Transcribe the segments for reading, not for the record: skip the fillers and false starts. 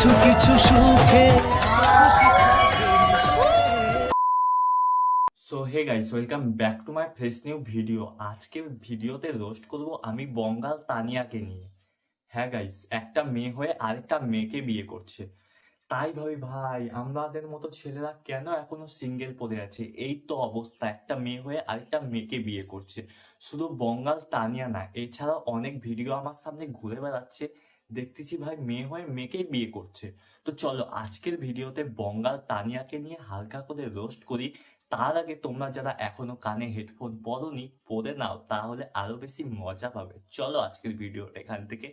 কিছু কিছু সুখে। So hey guys, welcome back to my fresh new video. আজকে ভিডিওতে রোস্ট করব আমি বঙ্গাল তানিয়াকে নিয়ে। হ্যাঁ গাইস, একটা মেয়ে হয়ে আরেকটা মেয়েকে বিয়ে করছে। তাই ভাবি ভাই, আমাদের মতো ছেলেরা কেন এখনো সিঙ্গেল পড়ে আছে? এই তো অবস্থা, একটা মেয়ে হয়ে আরেকটা মেয়েকে বিয়ে করছে। শুধু বঙ্গাল তানিয়া না, এছাড়াও অনেক ভিডিও আমার সামনে ঘুরে বেড়াচ্ছে, দেখতেছি ভাই মেয়ে হয়ে মেয়েকেই বিয়ে করছে। তো চলো আজকের ভিডিওতে বঙ্গাল তানিয়াকে নিয়ে হালকা করে রোস্ট করি। তার আগে তোমরা যারা এখনো কানে হেডফোন পরোনি, পরে নাও, তাহলে আরো বেশি মজা পাবে। চলো আজকের ভিডিওটা এখান থেকে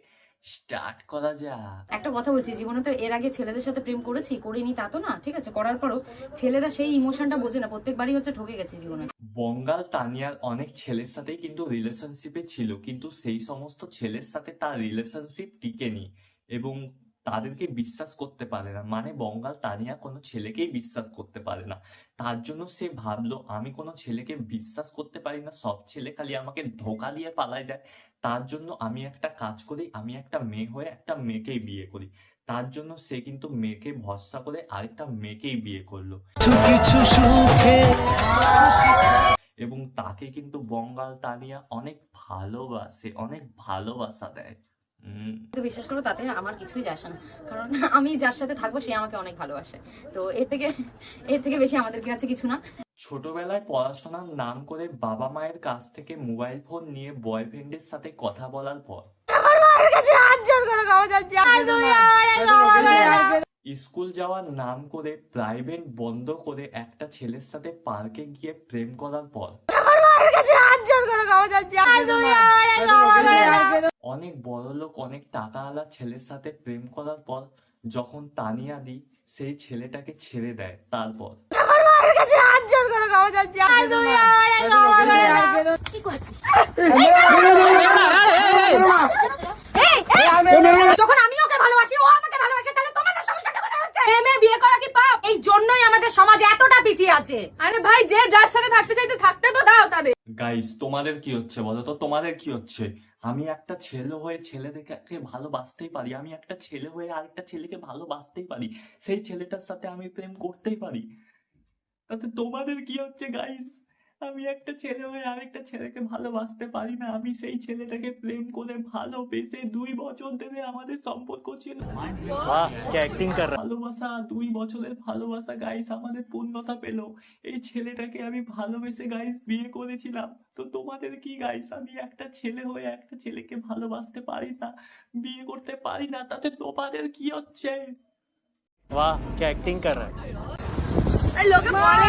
স্টার্ট করা যাক। একটা কথা বলছি, জীবনে তো এর আগে ছেলেদের সাথে প্রেম করিনি তা তো না, ঠিক আছে? করার পরও ছেলেরা সেই ইমোশনটা বোঝে না, প্রত্যেকবারই হচ্ছে ঠকে গেছে জীবনে। বঙ্গাল তানিয়ার অনেক ছেলের সাথেই কিন্তু রিলেশনশিপে ছিল, কিন্তু সেই সমস্ত ছেলের সাথে তার রিলেশনশিপ টিকেনি এবং তাদেরকে বিশ্বাস করতে পারে না। মানে বঙ্গাল তানিয়া কোনো ছেলেকেই বিশ্বাস করতে পারে না। তার জন্য সে ভাবলো আমি কোনো ছেলেকে বিশ্বাস করতে পারি না, সব ছেলে খালি আমাকে ধোঁকা দিয়ে পালায় যায়। তার জন্য আমি একটা কাজ করি, আমি একটা মেয়ে হয়ে একটা মেয়েকেই বিয়ে করি। তার জন্য সে কিন্তু মেয়েকে ভরসা করে আরেকটা মেয়েকেই বিয়ে করলো কিছু কিছু সুখে। এবং তাকে কিন্তু বঙ্গাল তানিয়া অনেক ভালোবাসে, অনেক ভালোবাসা দেয়। তো বিশ্বাস করো, তাতে আমার কিছুই যায় আসে না, কারণ আমি যার সাথে থাকবো সে আমাকে অনেক ভালোবাসে। তো এর থেকে বেশি আমাদের কাছে কিছু না। ছোটবেলায় পড়াশোনার নাম করে বাবা মায়ের কাছ থেকে মোবাইল fোন নিয়ে বয়ফ্রেন্ডের সাথে কথা বলার পর স্কুল যাওয়ার নাম করে প্রাইভেট বন্ধ করে একটা ছেলের সাথে পার্কে গিয়ে প্রেম করার পর অনেক বড়লোক, অনেক টাকাওয়ালা ছেলের সাথে প্রেম করার পর যখন তানিয়া দি সেই ছেলেটাকে ছেড়ে দেয়, তারপর যখন আমি ওকে ভালোবাসি, ও আমাকে ভালোবাসে, তাহলে তোমাদের সমস্যাটা কোথায় হচ্ছে? মেয়ে বিয়ে করা কি পাপ? এই জন্যই আমাদের সমাজ এতটা পিছিয়ে আছে। আরে ভাই, যে যার সাথে থাকতে চাইতে থাকতে তো দাও তাদের। গাইস, তোমাদের কি হচ্ছে বলো তো? তোমাদের কি হচ্ছে? আমি একটা ছেলে হয়ে ছেলেদেরকে ভালোবাসতেই পারি, আমি একটা ছেলে হয়ে আরেকটা ছেলেকে ভালোবাসতেই পারি, সেই ছেলেটার সাথে আমি প্রেম করতেই পারি। তাতে তোমাদের কি হচ্ছে গাইস? আমি একটা ছেলে হয়ে আরেকটা ছেলেকে ভালোবাসতে পারি না, আমি সেই ছেলেটাকে প্রেম করে ভালোবেসে 2 বছর ধরে আমাদের সম্পর্ক ছিল। ভালোবাসা, 2 বছরের ভালোবাসা গাইস আমাদের পূর্ণতা পেল। এই ছেলেটাকে আমি ভালোবেসে গাইস বিয়ে করেছিলাম। তো তোমাদের কি গাইস? আমি একটা ছেলে হয়ে একটা ছেলেকে ভালোবাসতে পারি না, বিয়ে করতে পারি না, তাতে তোমাদের কি হচ্ছে? वाह क्या एक्टिंग कर रहा है। লোকে বলে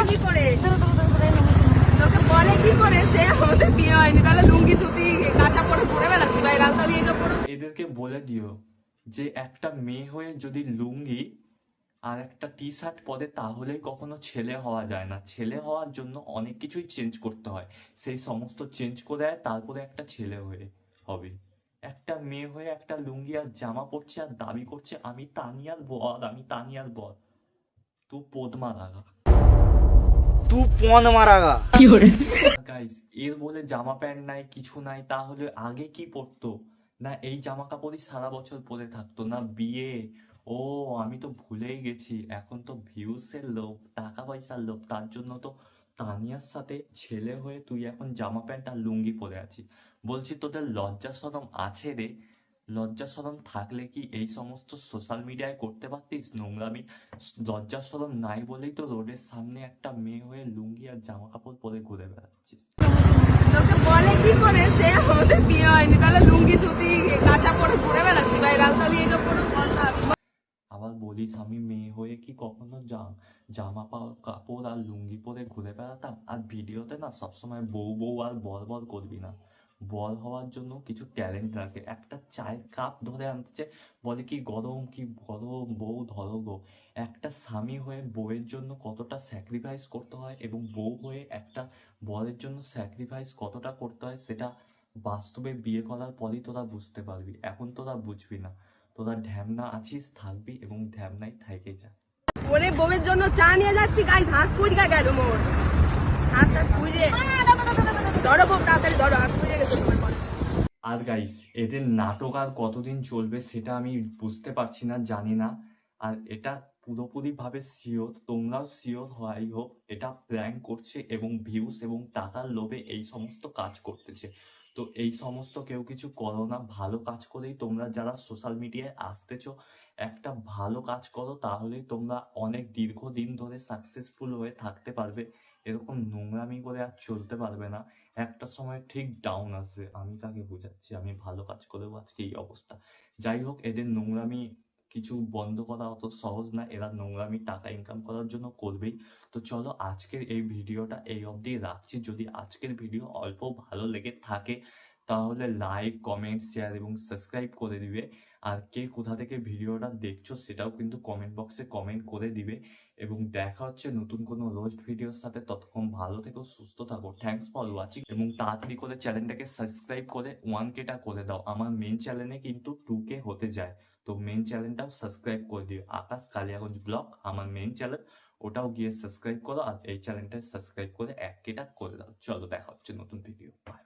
কি করে যে আমাদের বিয়ে হয়নি, তাহলে লুঙ্গি ধুতি কাঁচা পরে ঘুরে বেড়াচ্ছি ভাই রাস্তা দিয়ে। এদেরকে বলে দিও যে একটা মেয়ে হয়ে যদি লুঙ্গি আর একটা টি শার্ট পরে তাহলেই কখনো ছেলে হওয়া যায় না। ছেলে হওয়ার জন্য অনেক কিছুই চেঞ্জ করতে হয়, সেই সমস্ত চেঞ্জ করে তারপরে একটা ছেলে হয়ে হবে। একটা মেয়ে হয়ে একটা লুঙ্গি আর জামা পরছে আর দাবি করছে আমি তানিয়ার বর, আমি তানিয়ার বর। তু পদ্মা লাগা तू पौन मारागा। গাইস, এর বলে জামা প্যান্ট নাই, কিছু নাই, তাহলে আগে কি পরতো? না এই জামা কাপড়ই সারা বছর পরে থাকতো, না বিয়ে। ও আমি তো ভুলেই গেছি, এখন তো ভিউসের লোভ, টাকা পয়সার লোভ, তার জন্য তো তানিয়ার সাথে ছেলে হয়ে তুই এখন জামা প্যান্ট আর লুঙ্গি পরে আছিস। বলছি তোদের লজ্জা শরম আছে রে? লজ্জা শরম থাকলে কি এই সমস্ত সোশ্যাল মিডিয়ায় করতে পারতিস নোংরামি? লজ্জা শরম নাই বলেই তো রোডের সামনে একটা মেয়ে হয়ে লুঙ্গি আর জামা কাপড় পরে ঘুরে বেড়াচ্ছিস। লোকে বলে কি করে যে আমাদের বিয়ে হয়নি, তাহলে লুঙ্গি ধুতি কাঁচা পরে ঘুরে বেড়াচ্ছি ভাই রাস্তা দিয়ে। আবার বলিস আমি মেয়ে হয়ে কি কখনো জামা কাপড় আর লুঙ্গি পরে ঘুরে বেড়াতাম? আর ভিডিওতে না সবসময় বউ বউ আর বর বর করবি না। বর হওয়ার জন্য কিছু ট্যালেন্ট রাখে। একটা চায়ের কাপ ধরে আনছে, বলে কি গরম বউ ধরো গো। একটা স্বামী হয়ে বউয়ের জন্য কতটা স্যাক্রিফাইস করতে হয় এবং বউ হয়ে একটা বরের জন্য স্যাক্রিফাইস কতটা করতে হয়, সেটা বাস্তবে বিয়ে করার পরই তোরা বুঝতে পারবি। এখন তোরা বুঝবি না। তোরা ঢ্যামনা আছিস, থাকবি এবং ঢ্যামনাই থেকে যা। ওরে বউয়ের জন্য চা নিয়ে যাচ্ছি, গাই হাত পুড়িয়ে গেল মোর। হাতটা পুড়িয়ে ধরো বউ, তাড়াতাড়ি ধরো, হাত পুড়িয়ে গেছে তোমার। আর গাইস, এদের নাটক আর কতদিন চলবে সেটা আমি বুঝতে পারছি না, জানি না। আর এটা পুরোপুরি ভাবে শিওর, তোমরাও শিওর হওয়াই হোক এটা প্র্যাঙ্ক করছে এবং ভিউস এবং টাকার লোভে এই সমস্ত কাজ করতেছে। তো এই সমস্ত কেউ কিছু করো না, ভালো কাজ করেই তোমরা যারা সোশ্যাল মিডিয়ায় আসতেছো একটা ভালো কাজ করো, তাহলেই তোমরা অনেক দীর্ঘদিন ধরে সাকসেসফুল হয়ে থাকতে পারবে। এরকম নোংরামি করে আর চলতে পারবে না, একটা সময় ঠিক ডাউন আসবে। আমি তাকে বোঝাচ্ছি, আমি ভালো কাজ করেও আজকে এই অবস্থা। যাই হোক, এদের নোংরামি কিছু বন্ধ করা অত সহজ না, এরা নোংরামি টাকা ইনকাম করার জন্য করবেই। তো চলো আজকের এই ভিডিওটা এই অবধি রাখছি। যদি আজকের ভিডিও অল্প ভালো লেগে থাকে তাহলে লাইক, কমেন্ট, শেয়ার এবং সাবস্ক্রাইব করে দিবে। আর কে কোথা থেকে ভিডিওটা দেখছো সেটাও কিন্তু কমেন্ট বক্সে কমেন্ট করে দিবে। এবং দেখা হচ্ছে নতুন কোনো রোস্ট ভিডিওর সাথে। ততক্ষণ ভালো থেকো, সুস্থ থাকো। থ্যাঙ্কস ফর ওয়াচিং এবং তাড়াতাড়ি করে চ্যানেলটাকে সাবস্ক্রাইব করে 1K করে দাও। আমার মেন চ্যানেলে কিন্তু 2K হতে যায়, তো মেন চ্যানেলটাও সাবস্ক্রাইব করে দিও। আকাশ কালিয়াগঞ্জ ব্লগ আমার মেন চ্যানেল, ওটাও গিয়ে সাবস্ক্রাইব করো। আর এই চ্যানেলটা সাবস্ক্রাইব করে 1K করে দাও। চলো দেখা হচ্ছে নতুন ভিডিও। বাই।